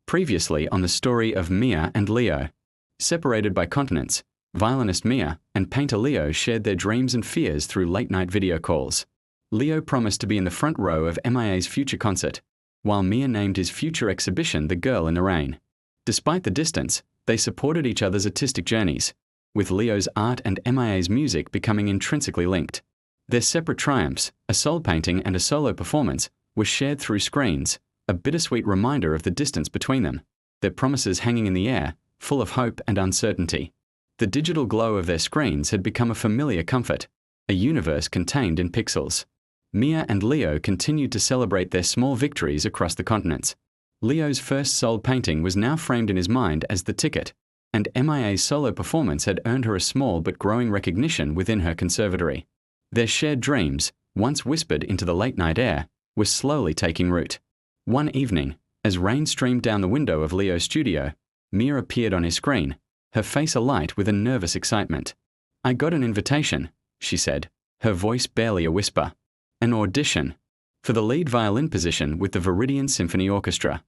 Previously on the story of Mia and Leo. Separated by continents, violinist Mia and painter Leo shared their dreams and fears through late-night video calls. Leo promised to be in the front row of MIA's future concert, while Mia named his future exhibition The Girl in the Rain. Despite the distance, they supported each other's artistic journeys, with Leo's art and MIA's music becoming intrinsically linked. Their separate triumphs, a soul painting and a solo performance, were shared through screens, a bittersweet reminder of the distance between them, their promises hanging in the air, full of hope and uncertainty. The digital glow of their screens had become a familiar comfort, a universe contained in pixels. Mia and Leo continued to celebrate their small victories across the continents. Leo's first soul painting was now framed in his mind as The Ticket, and MIA's solo performance had earned her a small but growing recognition within her conservatory. Their shared dreams, once whispered into the late-night air, were slowly taking root. One evening, as rain streamed down the window of Leo's studio, Mia appeared on his screen, her face alight with a nervous excitement. "I got an invitation," she said, her voice barely a whisper. "An audition for the lead violin position with the Viridian Symphony Orchestra."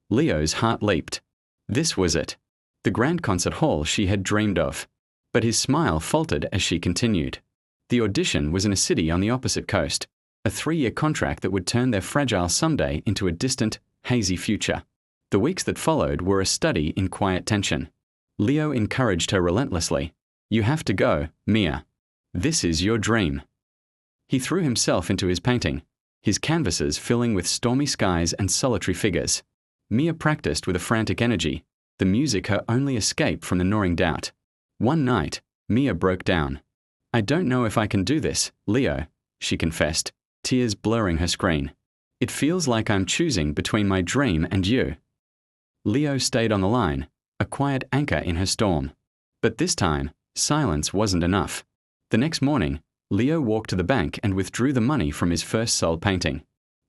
Leo's heart leaped. This was it, the grand concert hall she had dreamed of. But his smile faltered as she continued. The audition was in a city on the opposite coast, a 3-year contract that would turn their fragile someday into a distant, hazy future. The weeks that followed were a study in quiet tension. Leo encouraged her relentlessly. "You have to go, Mia. This is your dream." He threw himself into his painting, his canvases filling with stormy skies and solitary figures. Mia practiced with a frantic energy, the music her only escape from the gnawing doubt. One night, Mia broke down. "I don't know if I can do this, Leo," she confessed, tears blurring her screen. "It feels like I'm choosing between my dream and you." Leo stayed on the line, a quiet anchor in her storm. But this time, silence wasn't enough. The next morning, Leo walked to the bank and withdrew the money from his first soul painting.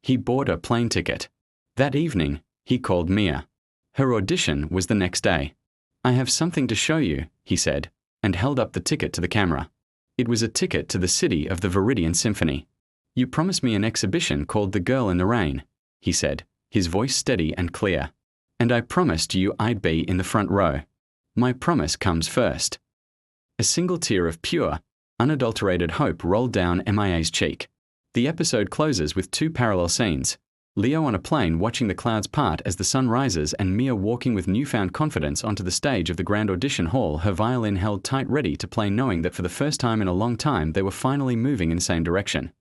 He bought a plane ticket. That evening, he called Mia. Her audition was the next day. "I have something to show you," he said, and held up the ticket to the camera. It was a ticket to the city of the Viridian Symphony. "You promised me an exhibition called The Girl in the Rain," he said, his voice steady and clear. "And I promised you I'd be in the front row. My promise comes first." A single tear of pure, unadulterated hope rolled down MIA's cheek. The episode closes with 2 parallel scenes. Leo on a plane watching the clouds part as the sun rises, and Mia walking with newfound confidence onto the stage of the grand audition hall, her violin held tight ready to play, knowing that for the first time in a long time they were finally moving in the same direction.